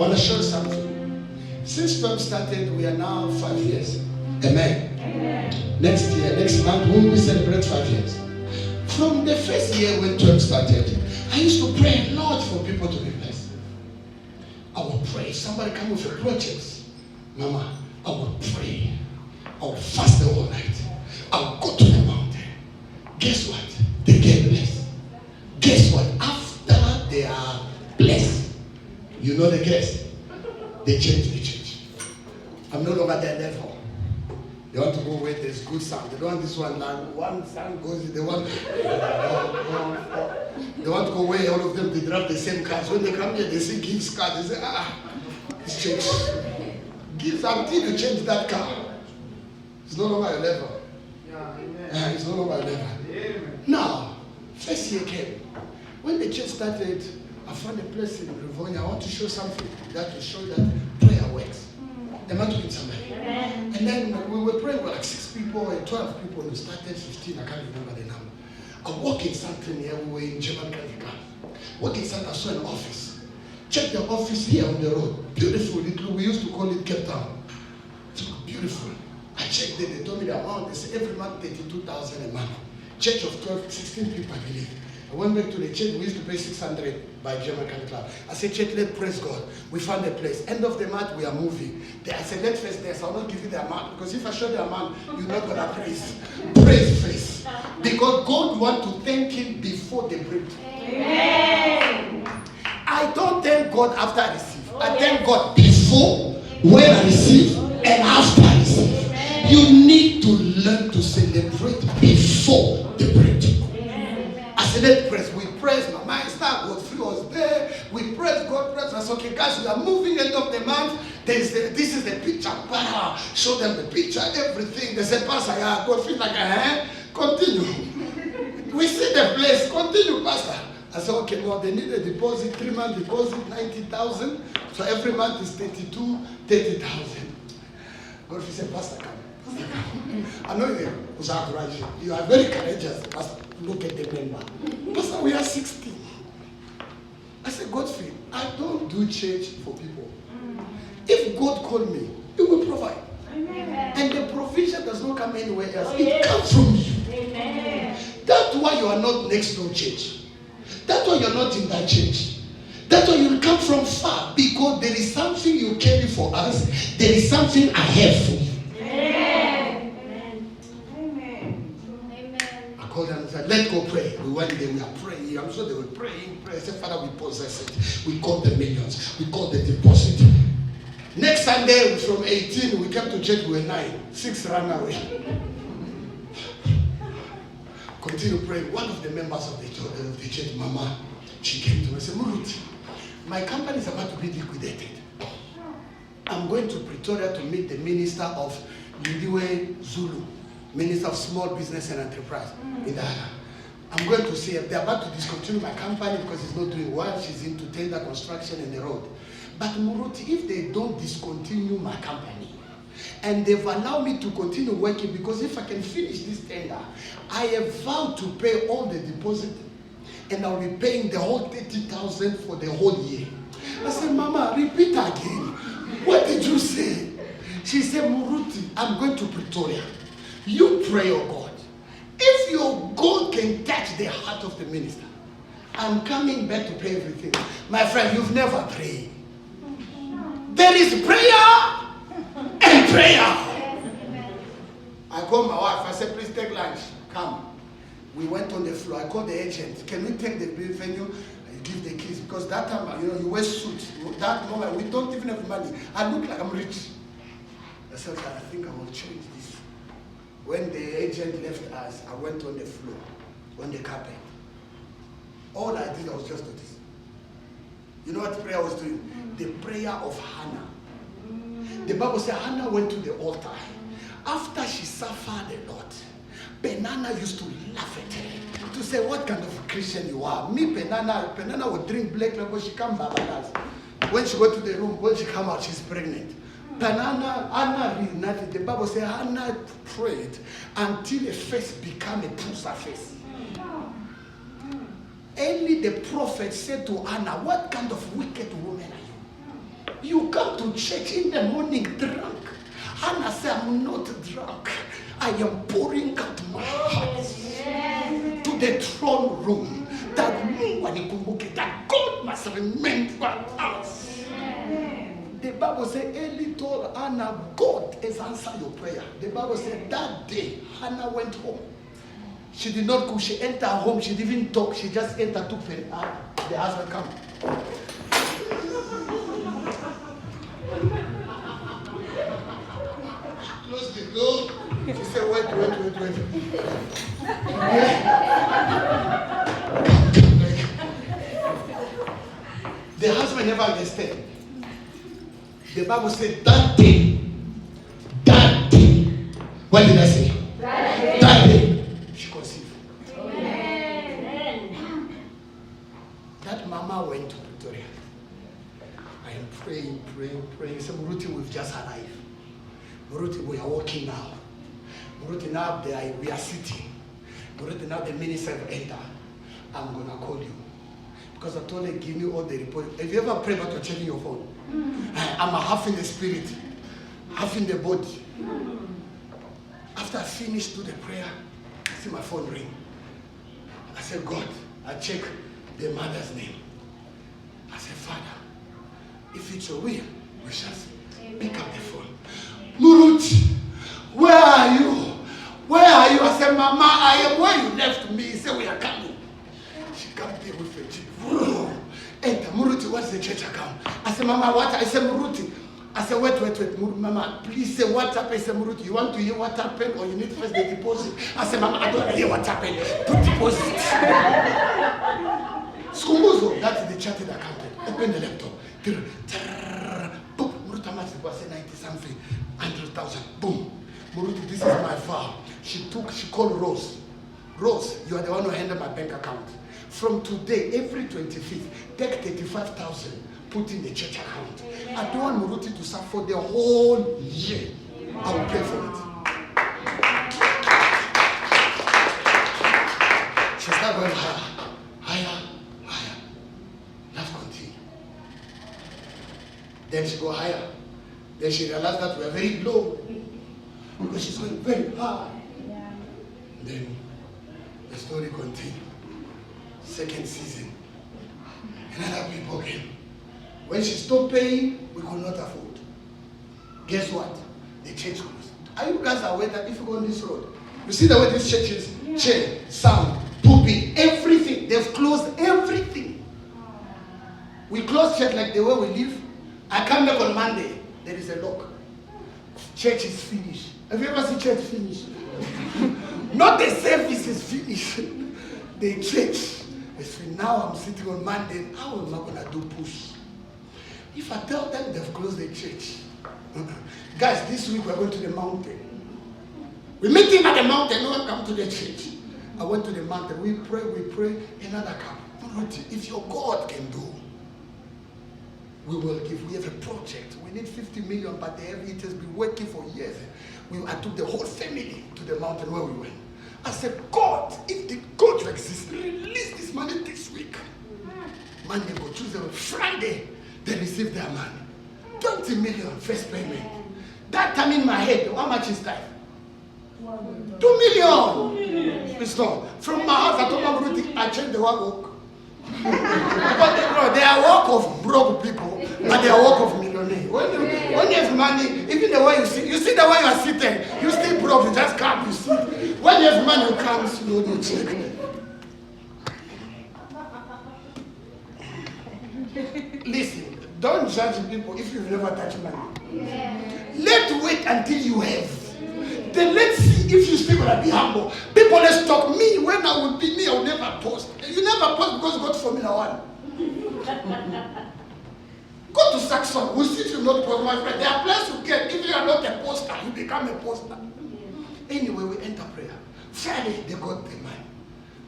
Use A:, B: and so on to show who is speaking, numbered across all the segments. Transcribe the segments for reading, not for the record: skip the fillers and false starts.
A: want to show something. Since 12 started, we are now 5 years. Amen. Amen. Next year, next month, we will celebrate 5 years. From the first year when 12 started, I used to pray a lot for people to be blessed. I would pray. Somebody come with a project. Mama, I would pray. I would fast the whole night. I would go to the mountain. Guess what? They get blessed. Guess what? After they are blessed, you know the guess? They change the church. I'm no longer their level. They want to go where there's good sound. They don't want this one. Like one sound goes. They want to go where all of them they drive the same cars. When they come here, they see Gibbs car. They say, this church. Gibbs until you change that car. It's no longer a level. It's no longer a level. Now, first year came. When the church started, I found a place in Rivonia. I want to show something that will show that prayer works. Am I talking to somebody? And then we were praying with like 6 people and 12 people. We started 15, I can't remember the number. I walked in something here, we were in German Catholic. Walked inside, I saw an office. Check the office here on the road. Beautiful. We used to call it Cape Town. It's beautiful. I checked it, they told me the amount. They said every month 32,000 a month. Church of 12, 16 people, I believe. I went back to the church. We used to pay 600 by German Catholic Club. I said, church, let's praise God. We found a place. End of the month, we are moving. I said, let's face this. I'll not give you the amount. Because if I show the amount, you're not going to praise. Praise face. Because God wants to thank him before the breakthrough.
B: Amen.
A: I don't thank God after I receive. I thank God before, when I receive, and after I receive. You need to learn to celebrate before the breakthrough. I said, let's praise. We praise. My mind started. Godfrey was there. We praise God. Praise. I said, okay, guys, we are moving end of the month. This is the picture. Show them the picture, everything. They said, Pastor, yeah, Godfrey, like, continue. We see the place. Continue, Pastor. I said, okay, no, they need a deposit, 3-month deposit, 90,000. So every month is 30,000. Godfrey said, Pastor, come. I know you are very courageous. Pastor, look at the member. Pastor, we are 60. I said, Godfrey, I don't do church for people. If God called me, he will provide. Amen. And the provision does not come anywhere else. It comes from you. Amen. That's why you are not next door church. That's why you're not in that church. That's why you come from far. Because there is something you carry for us. There is something I have for you. Called them and said, let's go pray. We went there, we are praying. I'm sure they were praying. I said, Father, we possess it. We call the millions. We call the deposit. Next Sunday, from 18, we came to church, we were 9. 6 ran away. Continue praying. One of the members of the church, Mama, she came to me and said, Muruti, my company is about to be liquidated. I'm going to Pretoria to meet the minister of Lindiwe Zulu. Minister of Small Business and Enterprise in Ghana. I'm going to say they're about to discontinue my company because it's not doing well. She's into tender construction in the road. But Muruti, if they don't discontinue my company and they've allowed me to continue working, because if I can finish this tender, I have vowed to pay all the deposit and I'll be paying the whole 30,000 for the whole year. I said, Mama, repeat again. What did you say? She said, Muruti, I'm going to Pretoria. You pray, oh God. If your God can touch the heart of the minister, I'm coming back to pray everything. My friend, you've never prayed. There is prayer and prayer. I called my wife. I said, please take lunch. Come. We went on the floor. I called the agent. Can we take the venue? I give the keys. Because that time, you wear suit. That moment, we don't even have money. I look like I'm rich. I said, I think I will change this. When the agent left us, I went on the floor, on the carpet. All I did was just do this. You know what prayer was doing? The prayer of Hannah. The Bible says Hannah went to the altar. After she suffered a lot, Penana used to laugh at her, to say, what kind of a Christian you are? Me, Penana would drink black label, she come babalas. When she go to the room, when she come out, she's pregnant. Anna reunited. The Bible says Hannah prayed until her face became a pusa face. Only the prophet said to Anna, what kind of wicked woman are you? You come to church in the morning drunk. Hannah said, I'm not drunk. I am pouring out my heart to the throne room. That God must remember us. The Bible says, Eli told Hannah, God has answered your prayer. The Bible said that day, Hannah went home. She did not cook. She entered home. She didn't even talk. She just entered, took the husband come. Close the door. She said, wait. The husband never understood. The Bible said that day. What did I say? That day. She conceived. Amen. That mama went to Pretoria. I am praying. Say, Muruti, we've just arrived. Muruti, we are walking now. Muruti, now we are sitting. Muruti, now the minister have entered. I'm going to call you. Because I told her, give me all the reports. Have you ever prayed about checking your phone? I'm half in the spirit, half in the body. After I finished the prayer, I see my phone ring. I said, God, I check the mother's name. I said, Father, if it's your will, we shall pick up the phone. Muruti, where are you? Where are you? I said, Mama, I am where you left me. He said, we are coming. She came there with a jeep. Enter, Muruti, what's the church account? I said, Mama, what? I said, Muruti. I said, wait, Mama, please say what happened. I said, Muruti, you want to hear what happened or you need first the deposit? I said, Mama, I don't want to hear what happened. Put deposit. Skumbuzo, that's the chartered accountant. Open the laptop. Boom, Muruti, how much it was? 90 something, 100,000. Boom. Muruti, this is my file. She called Rose. Rose, you are the one who handled my bank account. From today, every 25th, take 35,000, put in the church account. Amen. I don't want Muruti to suffer for the whole year. I will pay for it. She started going higher. Life continue. Then she go higher. Then she realized that we are very low. Because she's going very high. Yeah. Then the story continues. Second season. Another people came. When she stopped paying, we could not afford. Guess what? The church closed. Are you guys aware that if you go on this road, you see the way this church is? Yeah. Chair, sound, pulpit, everything. They've closed everything. We close church like the way we live. I come back on Monday. There is a lock. Church is finished. Have you ever seen church finished? Not the service is finished. The church. Now I'm sitting on Monday. How am I going to do push? If I tell them they've closed the church. Guys, this week we're going to the mountain. We're meeting at the mountain. No one come to the church. I went to the mountain. We pray. Another cup. If your God can do, we will give. We have a project. We need 50 million, but it has been working for years. I took the whole family to the mountain where we went. I said, God, if the God you exist, release this money this week. Monday go Tuesday, Friday, they receive their money. 20 million first payment. That time in my head, how much is that? 2 million. It's not. From my house, I told my brother, I changed the work. Because they are work of broke people, but they are work of millionaires. When you have money, even the way you see the way you are sitting, you still broke, you just come, you sit. When you have money, you come slowly, you check. Listen, don't judge people if you've never touched money. Let's wait until you have. Then let's see if you still gonna be humble. People let's talk. Me, when I will be me, I will never post. You never post because God Formula 1. Go to Saxon. We see you not post, my friend. There are places you get. If you are not a poster, you become a poster. Anyway, we enter prayer. Friday, they got the money.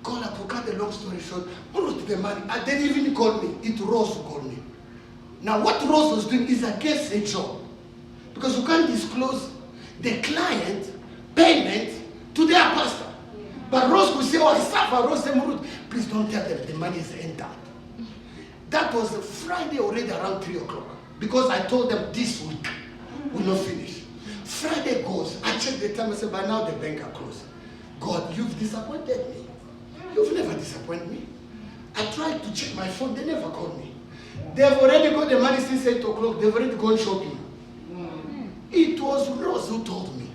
A: God, to cut the long story short, who wrote the money? And they didn't even call me. It Rose who called me. Now, what Rose was doing is against a job. Because you can't disclose the client payment to their pastor. But Rose could say, oh, I suffer. Rose said, please don't tell them the money is entered. That was a Friday already around 3 o'clock. Because I told them this week will not finish. Friday goes, I check the time, I say, by now the bank are closed. God, you've disappointed me. You've never disappointed me. I tried to check my phone, they never called me. They've already got the money since 8 o'clock, they've already gone shopping. It was Rose who told me.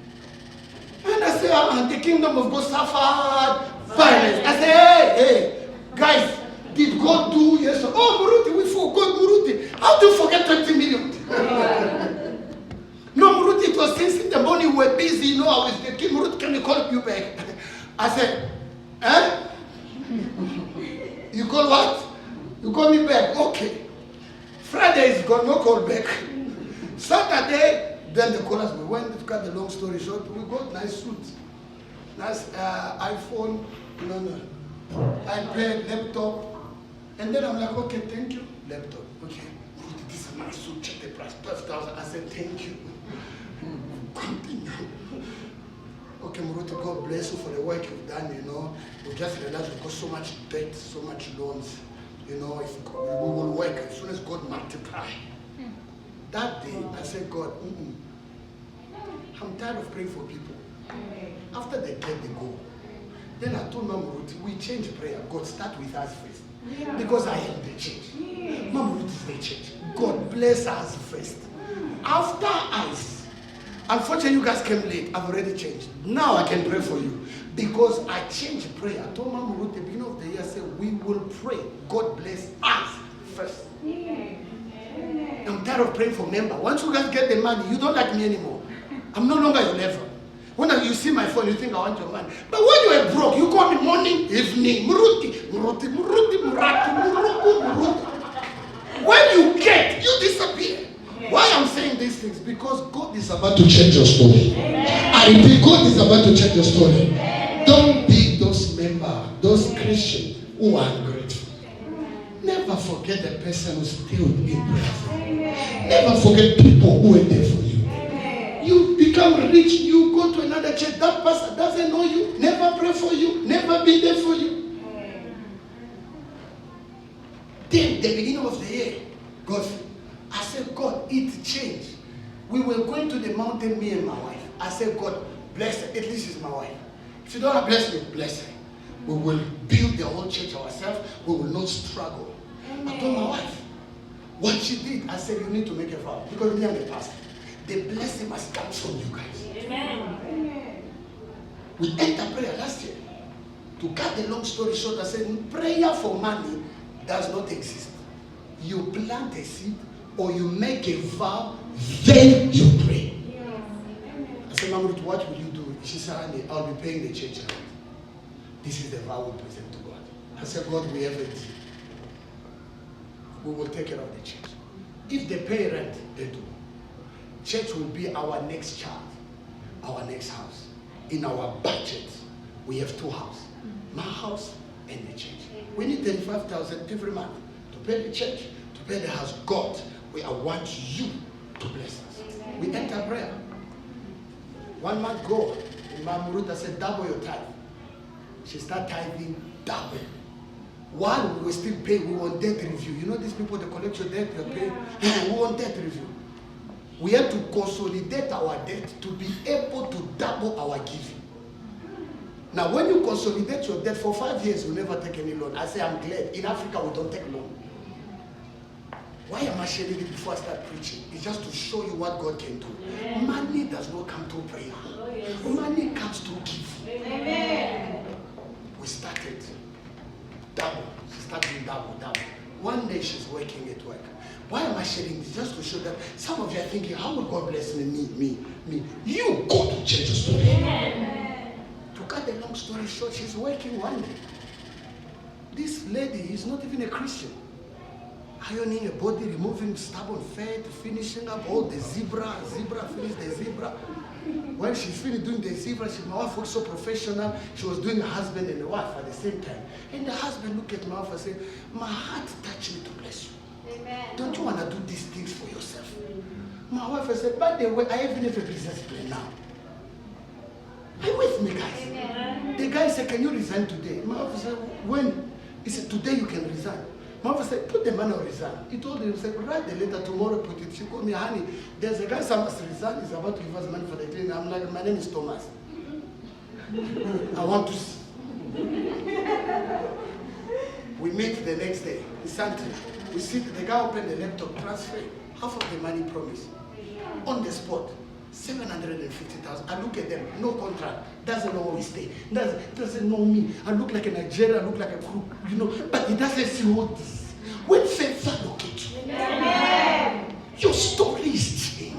A: And I said, the kingdom of God suffered violence. I said, hey, guys, did God do yes? Oh, Muruti, we forgot Muruti. How do you forget 20 million? No, Muruti, it was since in the morning we were busy, you know, I was thinking, Muruti, can you call you back? I said, eh? You call what? You call me back? Okay. Friday is gone, no call back. Saturday, then the callers, we went to cut the long story short, we got nice suits. Nice iPhone, iPad, laptop. And then I'm like, okay, thank you. Laptop, okay. This is my suit, check the price, 12,000. I said, thank you. Continue. Okay, Muruti, God bless you for the work you've done, We just realized we got so much debt, so much loans. If we will work as soon as God multiply. That day, I said, God, I'm tired of praying for people. After they get, they go. Then I told Mama Ruth, we change prayer. God, start with us first. Yeah. Because I am the church. Yeah. Mama Ruth is the church. God bless us first. After us, unfortunately you guys came late. I've already changed. Now I can pray for you. Because I changed prayer. I told Mama Ruth at the beginning of the year, I said, we will pray. God bless us first. Yeah. I'm tired of praying for members. Once you guys get the money, you don't like me anymore. I'm no longer your level. When you see my phone, you think I want your money. But when you are broke, you call me morning, evening, Muruti. When you get, you disappear. Why I'm saying these things? Because God is about to change your story. I repeat, God is about to change your story. Don't be those members, those Christians who are ungrateful. Never forget the person who stayed in prayer. Never forget people who were there for you. You become rich, you go to another church, that pastor doesn't know you, never pray for you, never be there for you. Then, the beginning of the year, God, I said, God, it changed. We were going to the mountain, me and my wife. I said, God, bless her. At least she's my wife. If you don't have bless me, bless her. We will build the whole church ourselves. We will not struggle. I told my wife what she did. I said, you need to make a vow. Because me, I'm the pastor. The blessing must come from you guys. Amen. We entered prayer last year. To cut the long story short, I said, prayer for money does not exist. You plant a seed or you make a vow, then you pray. I said, Mama, what will you do? She said, honey, I'll be paying the church rent. This is the vow we present to God. I said, God, we have it. We will take care of the church. If they pay rent, they do. Church will be our next child, our next house. In our budget, we have 2 houses. My house and the church. We need 35,000 every month to pay the church, to pay the house. God, I want you to bless us. We enter prayer. 1 month ago, Mama Ruth said, double your tithe. She started tithing double. While we were still paying, we want debt review. You know these people, they collect your debt, you're paying. We want debt review. We have to consolidate our debt to be able to double our giving. Now, when you consolidate your debt for 5 years, you never take any loan. I say, I'm glad. In Africa, we don't take loan. Why am I sharing it before I start preaching? It's just to show you what God can do. Amen. Money does not come through prayer. Oh, yes. Money comes through give. Amen. We started double. She started doing double. One day she's working at work. Why am I sharing this? Just to show that some of you are thinking, how will God bless me? You go to church story. Amen. To cut the long story short, she's working one day. This lady is not even a Christian. Ironing a body, removing stubborn fat, finishing up all the zebra, finish the zebra. When she's finished doing the zebra, my wife was so professional, she was doing a husband and a wife at the same time. And the husband looked at my wife and said, my heart touched me to bless you. Amen. Don't you want to do these things for yourself? My wife said, by the way, I even have a business plan now. Are you with me, guys? Amen. The guy said, can you resign today? My wife said, when? He said, today you can resign. My wife said, put the money on resign. He told him, said, write the letter tomorrow, put it. She called me, honey, there's a guy who must resign. He's about to give us money for the cleaning. I'm like, my name is Thomas. I want to see. We meet the next day in Santry. We see the guy open the laptop, transfer half of the money promised. On the spot, 750,000. I look at them, no contract, doesn't know where we stay, doesn't know me. I look like a Nigerian, I look like a crook, you know, but he doesn't see what this. When favor locate you, your story is changed.